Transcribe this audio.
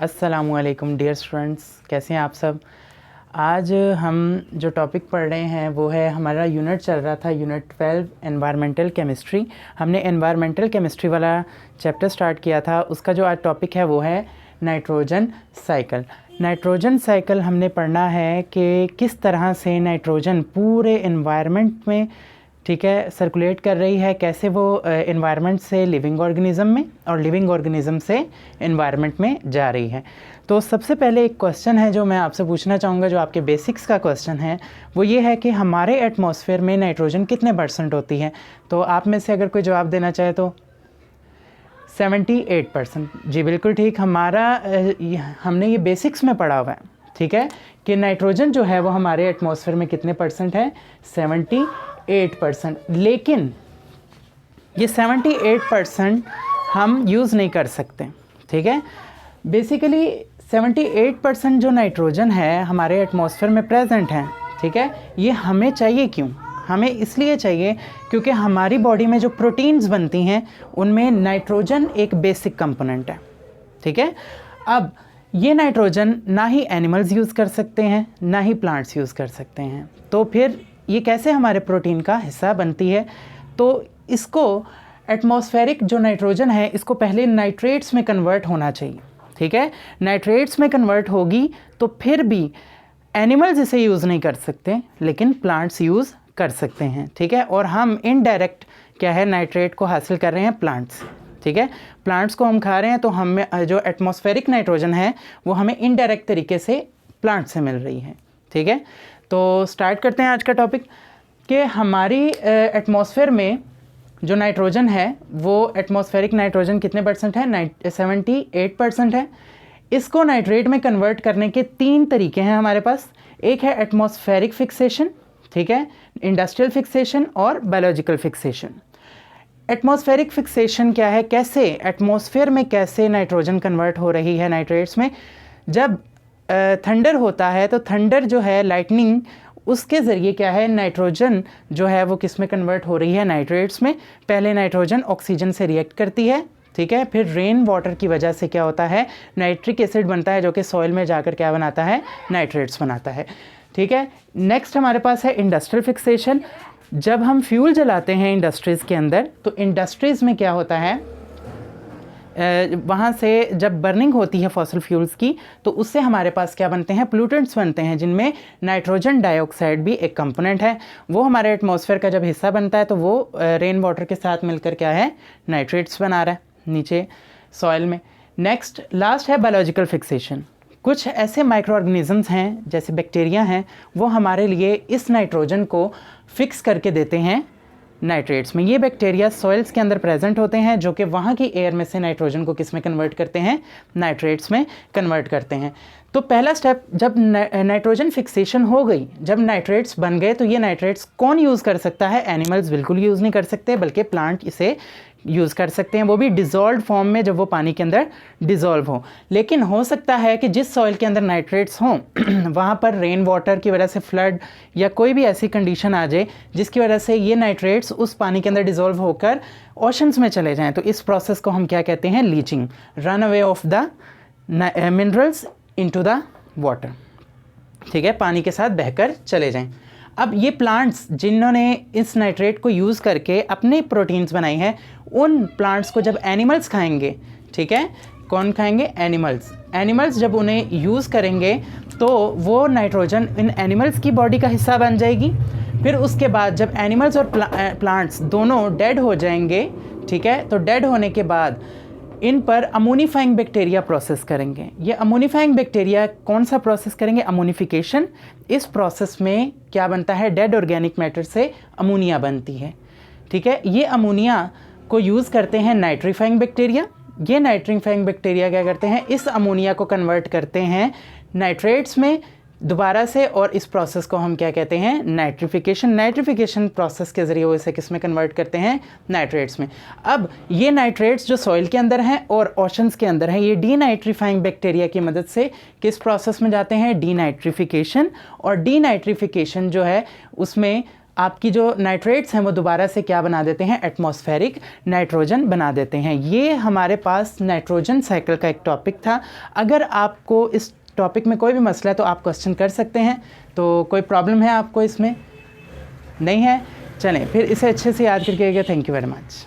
अस्सलामुअलैकुम dear students, कैसे हैं आप सब। आज हम जो टॉपिक पढ़ रहे हैं वो है, हमारा यूनिट चल रहा था यूनिट 12 एनवायरमेंटल केमिस्ट्री। हमने एनवायरमेंटल केमिस्ट्री वाला चैप्टर स्टार्ट किया था। उसका जो आज टॉपिक है वो है नाइट्रोजन साइकिल। नाइट्रोजन साइकिल हमने पढ़ना है कि किस तरह से नाइट्रोजन पूरे एनवायरनमेंट में, ठीक है, सर्कुलेट कर रही है, कैसे वो एनवायरनमेंट से लिविंग ऑर्गेनिज़म में और लिविंग ऑर्गेनिज़म से एनवायरनमेंट में जा रही है। तो सबसे पहले एक क्वेश्चन है जो मैं आपसे पूछना चाहूँगा, जो आपके बेसिक्स का क्वेश्चन है, वो ये है कि हमारे एटमॉस्फेयर में नाइट्रोजन कितने % होती है। तो आप में से अगर कोई जवाब देना चाहे तो 78%। जी बिल्कुल ठीक। हमने ये बेसिक्स में पढ़ा हुआ है, ठीक है, कि नाइट्रोजन जो है वो हमारे एटमॉस्फेयर में कितने % है, 78%। लेकिन ये 78% हम यूज़ नहीं कर सकते, ठीक है। बेसिकली 78% जो नाइट्रोजन है हमारे एटमॉस्फेयर में प्रेजेंट है, ठीक है, ये हमें चाहिए। क्यों? हमें इसलिए चाहिए क्योंकि हमारी बॉडी में जो प्रोटीन्स बनती हैं उनमें नाइट्रोजन एक बेसिक कंपोनेंट है, ठीक है। अब ये नाइट्रोजन ना ही एनिमल्स यूज़ कर सकते हैं ना ही प्लांट्स यूज़ कर सकते हैं, तो फिर ये कैसे हमारे प्रोटीन का हिस्सा बनती है। तो इसको एटमॉस्फेरिक जो नाइट्रोजन है इसको पहले नाइट्रेट्स में कन्वर्ट होना चाहिए, ठीक है। नाइट्रेट्स में कन्वर्ट होगी तो फिर भी एनिमल्स इसे यूज़ नहीं कर सकते लेकिन प्लांट्स यूज़ कर सकते हैं, ठीक है। और हम इनडायरेक्ट क्या है, नाइट्रेट को हासिल कर रहे हैं प्लांट्स, ठीक है। प्लांट्स को हम खा रहे हैं तो हमें जो एटमॉस्फेरिक नाइट्रोजन है वो हमें इनडायरेक्ट तरीके से प्लांट से मिल रही है, ठीक है। तो स्टार्ट करते हैं आज का टॉपिक कि हमारी एटमॉस्फेयर में जो नाइट्रोजन है वो एटमॉस्फेरिक नाइट्रोजन कितने % है, 78% है। इसको नाइट्रेट में कन्वर्ट करने के 3 तरीके हैं हमारे पास। एक है एटमॉस्फेरिक फिक्सेशन, ठीक है, इंडस्ट्रियल फिक्सेशन और बायोलॉजिकल फिक्सेशन। एटमॉस्फेरिक फिक्सेशन क्या है, कैसे एटमॉस्फेयर में कैसे नाइट्रोजन कन्वर्ट हो रही है नाइट्रेट्स में। जब थंडर होता है तो थंडर जो है, लाइटनिंग, उसके ज़रिए क्या है, नाइट्रोजन जो है वो किस में कन्वर्ट हो रही है, नाइट्रेट्स में। पहले नाइट्रोजन ऑक्सीजन से रिएक्ट करती है, ठीक है, फिर रेन वाटर की वजह से क्या होता है, नाइट्रिक एसिड बनता है जो कि सॉइल में जाकर क्या बनाता है, नाइट्रेट्स बनाता है, ठीक है। नेक्स्ट हमारे पास है इंडस्ट्रियल फिक्सेशन। जब हम फ्यूल जलाते हैं इंडस्ट्रीज़ के अंदर तो इंडस्ट्रीज़ में क्या होता है, वहाँ से जब बर्निंग होती है फॉसिल फ्यूल्स की तो उससे हमारे पास क्या बनते हैं, पोल्यूटेंट्स बनते हैं, जिनमें नाइट्रोजन डाइऑक्साइड भी एक कंपोनेंट है। वो हमारे एटमॉस्फेयर का जब हिस्सा बनता है तो वो रेन वाटर के साथ मिलकर क्या है, नाइट्रेट्स बना रहा है नीचे सॉइल में। नेक्स्ट लास्ट है बायोलॉजिकल फिक्सेशन। कुछ ऐसे माइक्रो ऑर्गेनिजम्स हैं जैसे बैक्टीरिया हैं, वो हमारे लिए इस नाइट्रोजन को फिक्स करके देते हैं नाइट्रेट्स में। ये बैक्टीरिया सॉइल्स के अंदर प्रेजेंट होते हैं जो कि वहाँ की एयर में से नाइट्रोजन को किस में कन्वर्ट करते हैं, नाइट्रेट्स में कन्वर्ट करते हैं। तो पहला स्टेप, जब नाइट्रोजन फिक्सेशन हो गई, जब नाइट्रेट्स बन गए, तो ये नाइट्रेट्स कौन यूज़ कर सकता है, एनिमल्स बिल्कुल यूज़ नहीं कर सकते, बल्कि प्लांट इसे यूज़ कर सकते हैं, वो भी डिज़ोल्व फॉर्म में, जब वो पानी के अंदर डिज़ोल्व हो। लेकिन हो सकता है कि जिस सॉइल के अंदर नाइट्रेट्स हों वहाँ पर रेन वाटर की वजह से फ्लड या कोई भी ऐसी कंडीशन आ जाए जिसकी वजह से ये नाइट्रेट्स उस पानी के अंदर डिज़ोल्व होकर ओशंस में चले जाएँ। तो इस प्रोसेस को हम क्या कहते हैं, leaching, run away of the minerals into the water, ठीक है, पानी के साथ बहकर चले जाएं। अब ये प्लांट्स जिन्होंने इस नाइट्रेट को यूज़ करके अपने प्रोटीन्स बनाई हैं, उन प्लांट्स को जब एनिमल्स खाएंगे, ठीक है, कौन खाएंगे, एनिमल्स जब उन्हें यूज़ करेंगे तो वो नाइट्रोजन इन एनिमल्स की बॉडी का हिस्सा बन जाएगी। फिर उसके बाद जब एनिमल्स और प्लांट्स दोनों डेड हो जाएंगे, ठीक है, तो डेड होने के बाद इन पर अमोनीफाइंग बैक्टीरिया प्रोसेस करेंगे। ये अमोनीफाइंग बैक्टीरिया कौन सा प्रोसेस करेंगे, अमोनिफिकेशन। इस प्रोसेस में क्या बनता है, डेड ऑर्गेनिक मैटर से अमोनिया बनती है, ठीक है। ये अमोनिया को यूज़ करते हैं नाइट्रीफाइंग बैक्टीरिया। ये नाइट्रीफाइंग बैक्टीरिया क्या करते हैं, इस अमोनिया को कन्वर्ट करते हैं नाइट्रेट्स में दोबारा से, और इस प्रोसेस को हम क्या कहते हैं, नाइट्रिफिकेशन प्रोसेस के ज़रिए वो इसे किस में कन्वर्ट करते हैं, नाइट्रेट्स में। अब ये नाइट्रेट्स जो सॉइल के अंदर हैं और ओशंस के अंदर हैं, ये डीनाइट्रीफाइंग बैक्टीरिया की मदद से किस प्रोसेस में जाते हैं, डीनाइट्रिफिकेशन। और डीनाइट्रिफिकेशन जो है उसमें आपकी जो नाइट्रेट्स हैं वो दोबारा से क्या बना देते हैं, एटमॉस्फेरिक नाइट्रोजन बना देते हैं। ये हमारे पास नाइट्रोजन साइकिल का एक टॉपिक था। अगर आपको इस टॉपिक में कोई भी मसला है तो आप क्वेश्चन कर सकते हैं। तो कोई प्रॉब्लम है आपको इसमें? नहीं है? चलें फिर इसे अच्छे से याद करके आइएगा। Thank you very much.